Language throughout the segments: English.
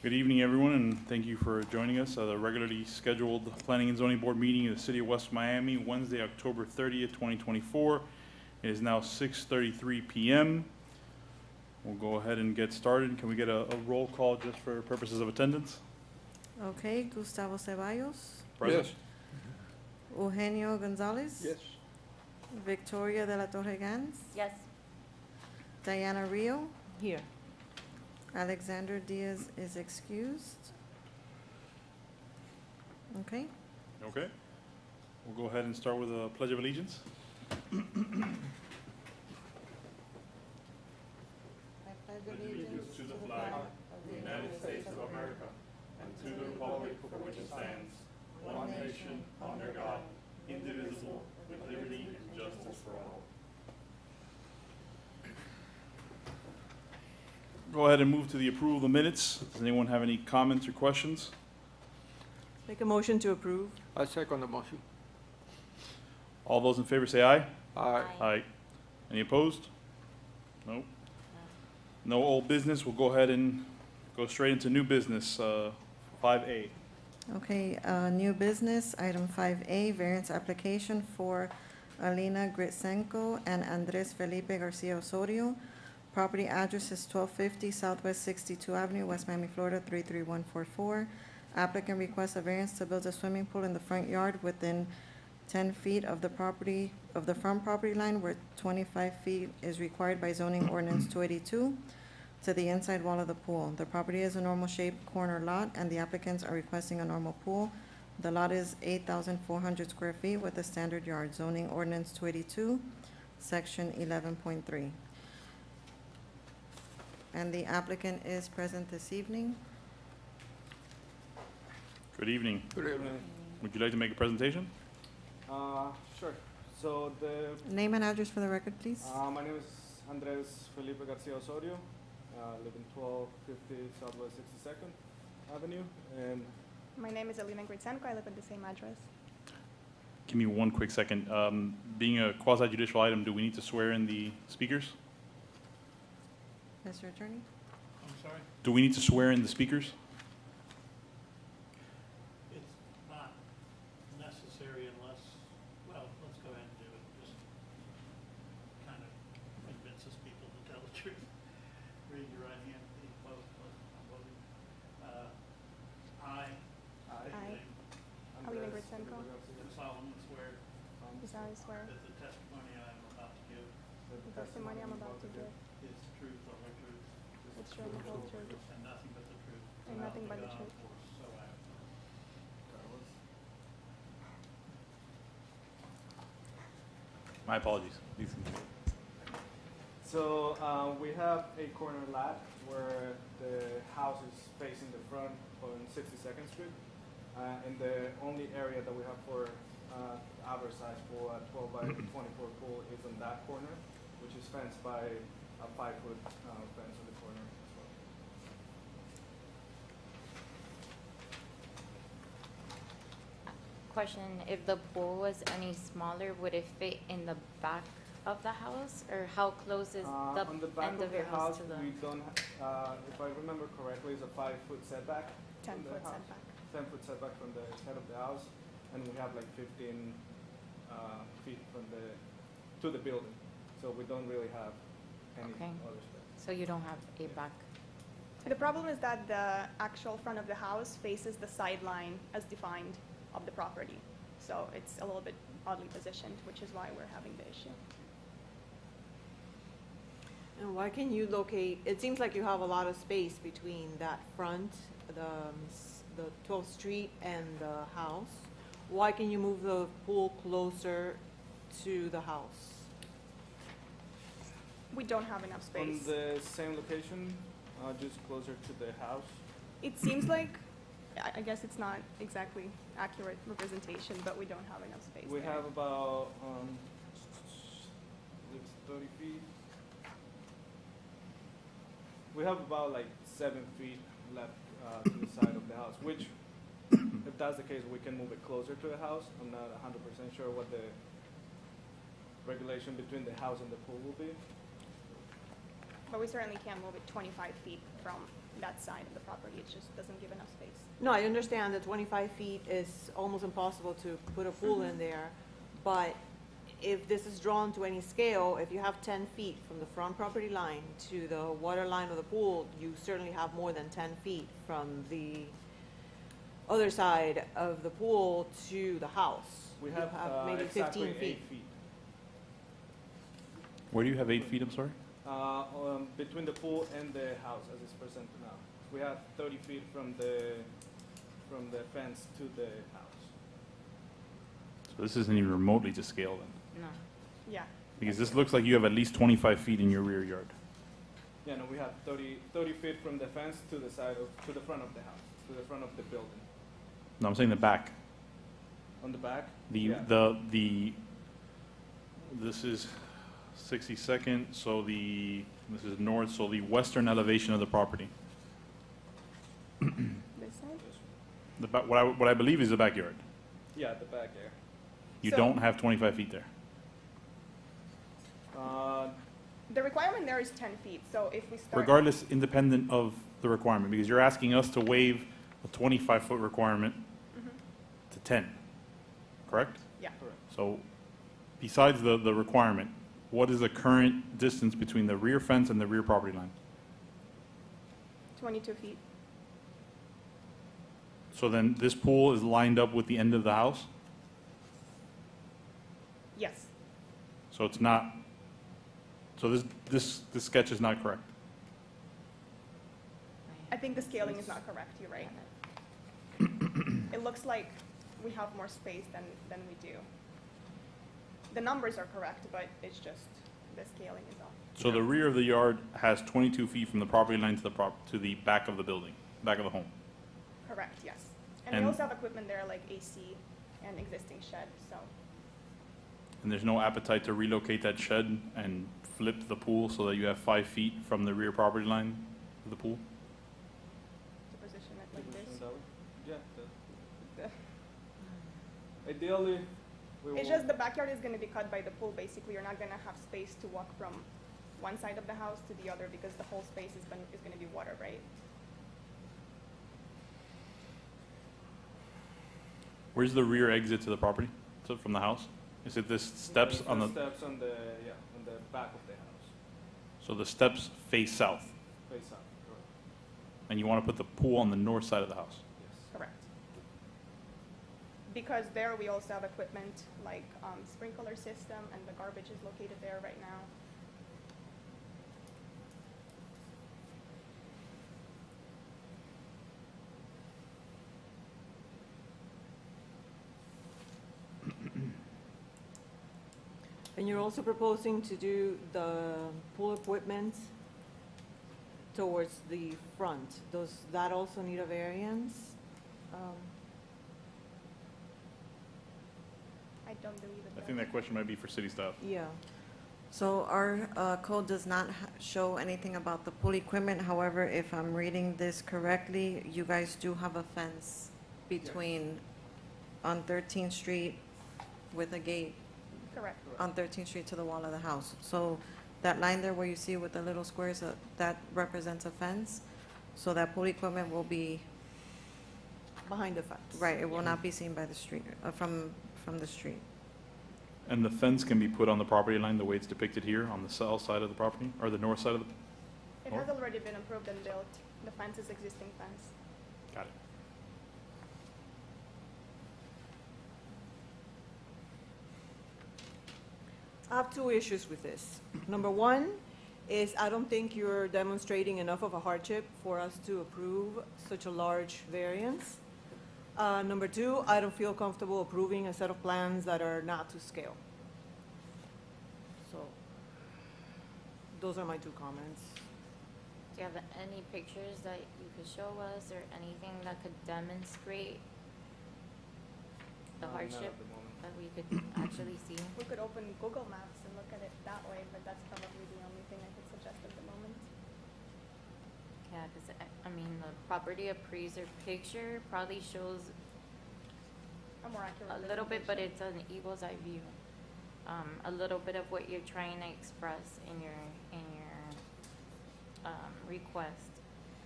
Good evening, everyone, and thank you for joining us at the regularly scheduled Planning and Zoning Board meeting of the City of West Miami, Wednesday, October 30th, 2024. It is now 6:33 p.m. We'll go ahead and get started. Can we get a roll call just for purposes of attendance? Okay, Gustavo Ceballos, Present. Eugenio Gonzalez. Yes. Victoria de la Torre Gans, Yes. Diana Rio, Here. Alexander Diaz is excused. Okay, Okay. We'll go ahead and start with a Pledge of Allegiance. I pledge allegiance to the flag of the United States of America and to the republic for which it stands, one nation, under God, indivisible, with liberty and justice for all. Go ahead and move to the approval of the minutes. Does anyone have any comments or questions? Make a motion to approve. I second the motion. All those in favor say aye. Aye. Aye. Any opposed? No. No old business. We'll go ahead and go straight into new business, 5A. okay, new business, item 5A, variance application for Alina Gritsenko and Andres Felipe Garcia Osorio. Property address is 1250 Southwest 62 Avenue, West Miami, Florida 33144. Applicant requests a variance to build a swimming pool in the front yard within 10 feet of the property, of the front property line where 25 feet is required by zoning ordinance 282 to the inside wall of the pool. The property is a normal shaped corner lot and the applicants are requesting a normal pool. The lot is 8,400 square feet with a standard yard, zoning ordinance 282, section 11.3. And the applicant is present this evening. Good evening. Good evening. Would you like to make a presentation? Sure. So Name and address for the record, please. my name is Andres Felipe Garcia Osorio. Live in 1250 Southwest 62nd Avenue, and My name is Alina Gritsenko. I live at the same address. Give me one quick second. Being a quasi-judicial item, do we need to swear in the speakers? Mr. Attorney? I'm sorry? Do we need to swear in the speakers? It's not necessary unless, well, let's go ahead and do it. Just kind of convinces people to tell the truth. Raise your right hand, please, both, I'm voting. I. I, state your Aye. name, Alina Andres Gritsenko. Felipe Garcia do solemnly swear Do solemnly swear that the testimony I am about to give that the testimony I'm about to give is the truth, the whole truth, is true and the whole truth, and nothing but the truth. and So help nothing me but the God, truth. or so I have done. Carlos. My apologies. Please. So we have a corner lot where the house is facing the front on 62nd Street, and the only area that we have for advertised for a 12 by 24 pool is on that corner, which is fenced by a 5-foot fence on the corner as well. Question, if the pool was any smaller, would it fit in the back of the house? Or how close is the On the back end of of the your house house, to the? we don't, if I remember correctly, it's a 5-foot setback. 10-foot setback. 10-foot setback from the head of the house, and we have like 15 feet from to the building. So we don't really have any Okay. other space. So you don't have a back? The problem is that the actual front of the house faces the sideline as defined of the property. So it's a little bit oddly positioned, which is why we're having the issue. And why can you locate, it seems like you have a lot of space between that front, the 12th Street and the house. Why can you move the pool closer to the house? We don't have enough On space. the same location, just closer to the house. It seems like, I guess it's not exactly accurate representation, but we don't have enough space We there. have about it's 30 feet. We have about like 7 feet left to the side of the house, which, if that's the case, we can move it closer to the house. I'm not 100% sure what the regulation between the house and the pool will be. But we certainly can't move it 25 feet from that side of the property. It just doesn't give enough space. No, I understand that 25 feet is almost impossible to put a pool in there, but if this is drawn to any scale, if you have 10 feet from the front property line to the water line of the pool, you certainly have more than 10 feet from the other side of the pool to the house. We You have maybe exactly 15 8 feet. feet. Where do you have 8 feet, I'm sorry? Between the pool and the house as it's presented now. We have 30 feet from the fence to the house. So this isn't even remotely to scale then, No. Yeah. because this looks like you have at least 25 feet in your rear yard. Yeah, no, we have 30 feet from the fence to the to the front of the house, to the front of the building. No, I'm saying the back. On the back? The, Yeah. this is 62nd, so this is north, so the western elevation of the property. This side? What I believe is the backyard. Yeah, the back there. You So- don't have 25 feet there. The requirement there is 10 feet, so if we start. Regardless, independent of the requirement, because you're asking us to waive a 25-foot requirement Mhm. to 10, correct? Yeah. Correct. So besides the requirement, what is the current distance between the rear fence and the rear property line? 22 feet. So then this pool is lined up with the end of the house? Yes. So it's not, so this sketch is not correct. I think the scaling is not correct. You're right. It looks like we have more space than we do. The numbers are correct, but it's just the scaling is off. So the rear of the yard has 22 feet from the property line to the back of the building, back of the home. Correct, yes. And And- we also have equipment there like AC and existing shed, so. And there's no appetite to relocate that shed and flip the pool so that you have 5 feet from the rear property line of the pool? To position it like this. Yeah. The- Ideally, we will. It's just the backyard is gonna be cut by the pool, basically. You're not gonna have space to walk from one side of the house to the other because the whole space is gonna be water, right? Where's the rear exit to the property, from the house? Is it this steps on the, Steps on the back of the house, so the steps face south, face up, correct, and you want to put the pool on the north side of the house? yes. Correct. Because there we also have equipment like sprinkler system and the garbage is located there right now. And you're also proposing to do the pool equipment towards the front. Does that also need a variance? I don't believe it I does. think that question might be for city staff. Yeah. So our code does not show anything about the pool equipment. However, if I'm reading this correctly, you guys do have a fence between, on 13th Street with a gate Correct. on 13th Street to the wall of the house. So that line there where you see with the little squares, that represents a fence. So that pool equipment will be, Behind the fence. right, it will not be seen by the street, from the street. And the fence can be put on the property line the way it's depicted here, on the south side of the property, or the north side of the, It has already been approved and built. The fence is existing fence. got it. I have two issues with this. Number one is I don't think you're demonstrating enough of a hardship for us to approve such a large variance. Number two, I don't feel comfortable approving a set of plans that are not to scale. So, those are my two comments. Do you have any pictures that you could show us or anything that could demonstrate the Not hardship at the moment. that we could actually see? We could open Google Maps and look at it that way, but that's probably the only thing I could suggest at the moment. Yeah, because, I mean, the property appraiser picture probably shows A more accurate. a little bit, but presentation. it's an eagle's eye view. A little bit of what you're trying to express in your request.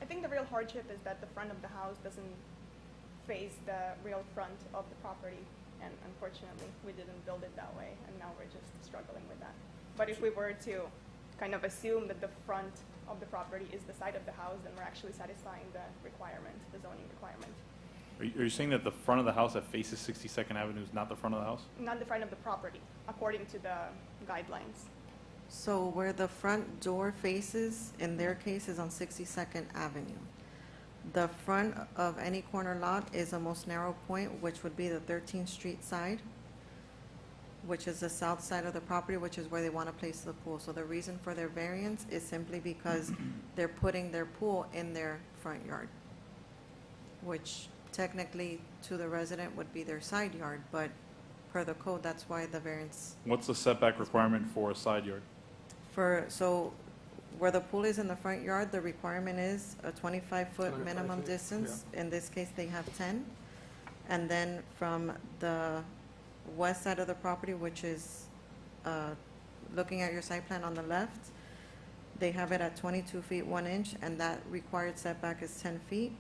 I think the real hardship is that the front of the house doesn't face the real front of the property. And unfortunately, we didn't build it that way, and now we're just struggling with that. But if we were to kind of assume that the front of the property is the side of the house, then we're actually satisfying the requirement, the zoning requirement. Are you saying that the front of the house that faces 62nd Avenue is not the front of the house? Not the front of the property, according to the guidelines. So where the front door faces, in their case, is on 62nd Avenue. The front of any corner lot is a most narrow point, which would be the 13th Street side, which is the south side of the property, which is where they want to place the pool. So the reason for their variance is simply because they're putting their pool in their front yard, which technically to the resident would be their side yard, but per the code, that's why the variance What's the setback requirement for a side yard? so where the pool is in the front yard, the requirement is a 25-foot 25 minimum feet, distance. In this case, they have 10. And then from the west side of the property, which is looking at your site plan on the left, they have it at 22 feet 1 inch, and that required setback is 10 feet.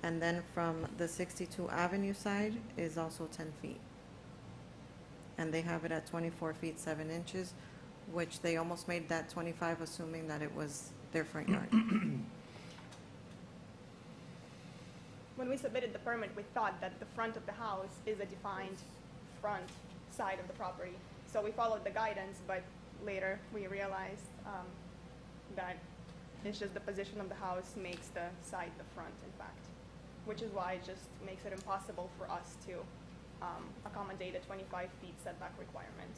And then from the 62 Avenue side is also 10 feet. And they have it at 24 feet 7 inches, which they almost made that 25, assuming that it was their front yard. When we submitted the permit, we thought that the front of the house is a defined front side of the property. So we followed the guidance, but later we realized that it's just the position of the house makes the side the front, in fact, which is why it just makes it impossible for us to accommodate a 25 feet setback requirement.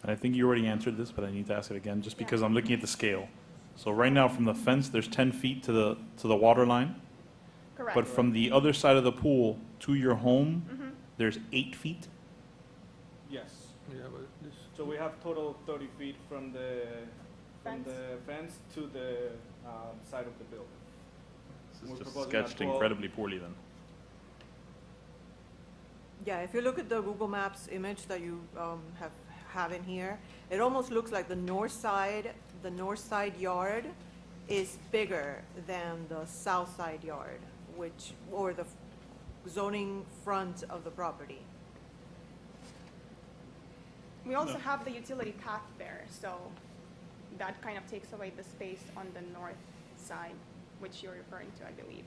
And I think you already answered this, but I need to ask it again, just because I'm looking at the scale. So right now, from the fence, there's 10 feet to the water line, Correct. but from the other side of the pool to your home, Mhm. there's 8 feet? Yes. Yeah, but this, So we have total 30 feet from the Fence. fence to the side of the building. This We're is just proposing sketched 12. incredibly poorly then. Yeah, if you look at the Google Maps image that you have in here, it almost looks like the north side yard is bigger than the south side yard, or the zoning front of the property. We also No. have the utility path there, so that kind of takes away the space on the north side, which you're referring to, I believe.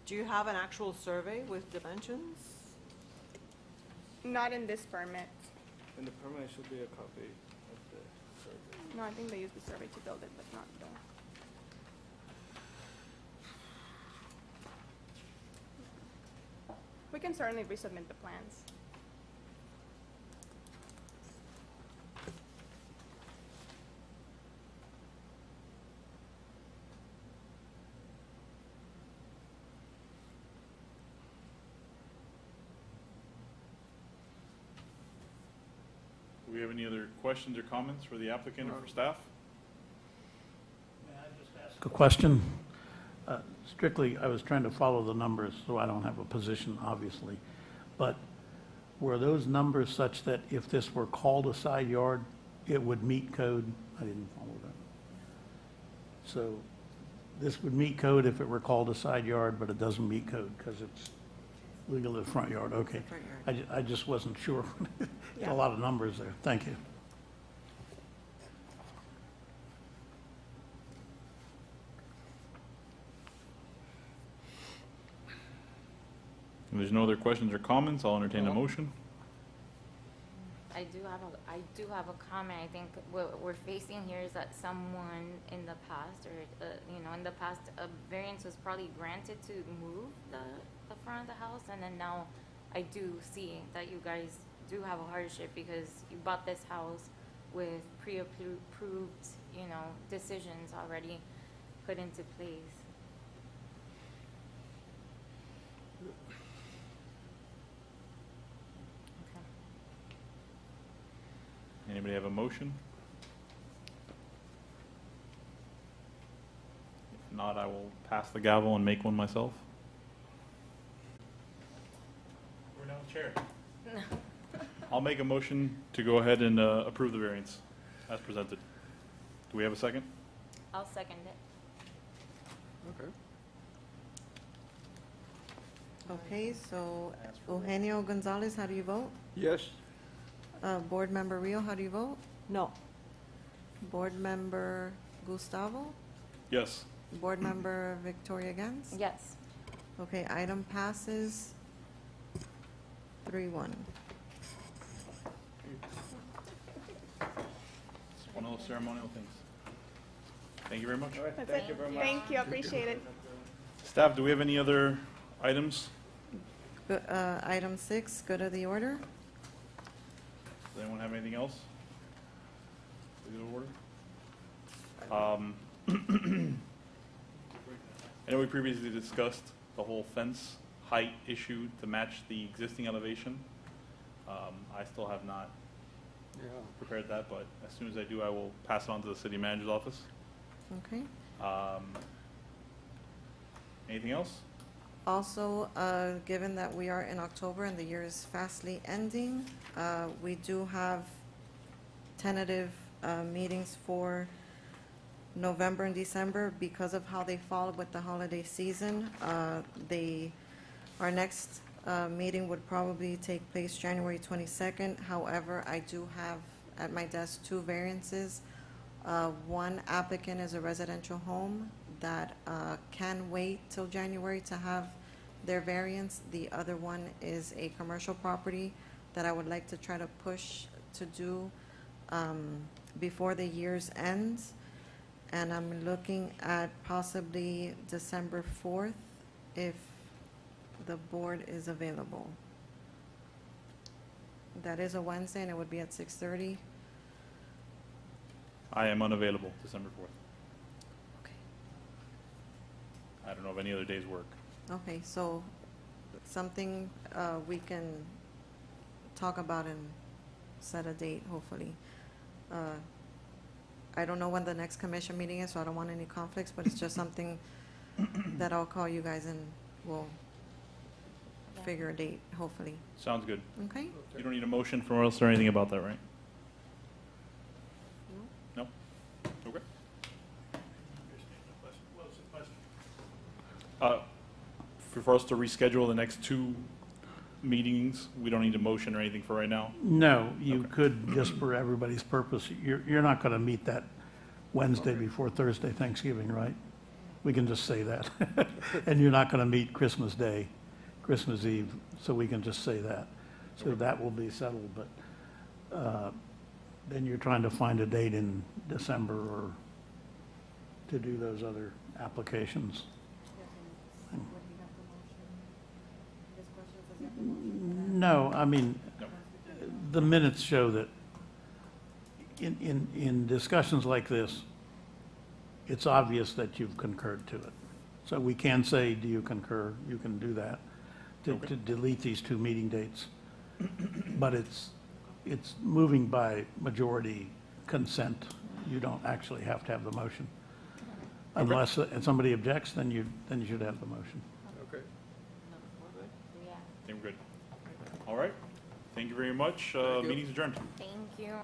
Do you have an actual survey with dimensions? Not in this permit. In the permit should be a copy of the survey. No, I think they used the survey to build it, but not the. We can certainly resubmit the plans. Do we have any other questions or comments for the applicant or for staff? May I just ask a question? Strictly, I was trying to follow the numbers, so I don't have a position, obviously. But were those numbers such that if this were called a side yard, it would meet code? I didn't follow that. So this would meet code if it were called a side yard, but it doesn't meet code because it's legal as front yard, okay. Front yard. I just wasn't sure. Yeah. A lot of numbers there. Thank you. If there's no other questions or comments, I'll entertain a motion. I do have a comment. I think what we're facing here is that someone in the past, or, in the past, a variance was probably granted to move the front of the house, and then now I do see that you guys do have a hardship because you bought this house with pre-approved you know, decisions already put into place. Okay. Anybody have a motion? If not, I will pass the gavel and make one myself. We're now chair. I'll make a motion to go ahead and approve the variance as presented. Do we have a second? I'll second it. Okay. Okay, so Eugenio Gonzalez, how do you vote? Yes. Board Member Rio, how do you vote? No. Board Member Gustavo? Yes. Board Member Victoria Gans? Yes. Okay, item passes 3-1. One of those ceremonial things. Thank you very much. All right, That's thank it. you very much. Thank you, appreciate it. Staff, do we have any other items? Item 6, good of the order. Does anyone have anything else? Is it order? I know we previously discussed the whole fence height issue to match the existing elevation. I still have not Yeah. prepared that, but as soon as I do, I will pass it on to the city manager's office. Okay. Anything else? Also, given that we are in October and the year is fastly ending, we do have tentative meetings for November and December because of how they fall with the holiday season. Our next meeting would probably take place January 22nd. However, I do have at my desk 2 variances. One applicant is a residential home that can wait till January to have their variance. The other one is a commercial property that I would like to try to push to do before the year's ends. And I'm looking at possibly December 4th if the board is available. That is a Wednesday and it would be at 6:30. I am unavailable December 4th. Okay. I don't know if any other days work. Okay, so something we can talk about and set a date, hopefully. I don't know when the next commission meeting is, so I don't want any conflicts, but it's just something that I'll call you guys and we'll figure a date, hopefully. Sounds good. Okay? You don't need a motion from us or anything about that, right? No? Okay. Understand the question. What was the question? For us to reschedule the next 2 meetings, we don't need a motion or anything for right now? No, you Okay. could, just for everybody's purpose, you're not going to meet that Wednesday before Thursday Thanksgiving, right? We can just say that. And you're not going to meet Christmas Day, Christmas Eve, so we can just say that. So that will be settled, but then you're trying to find a date in December or to do those other applications. No, I mean, No. the minutes show that in discussions like this, it's obvious that you've concurred to it. So we can say, do you concur? You can do that, Okay. to delete these 2 meeting dates. But it's moving by majority consent. You don't actually have to have the motion. Unless somebody objects, then you should have the motion. Okay. Yeah. I think we're good. All right. Thank you very much. Thank you. Meeting's adjourned. Thank you.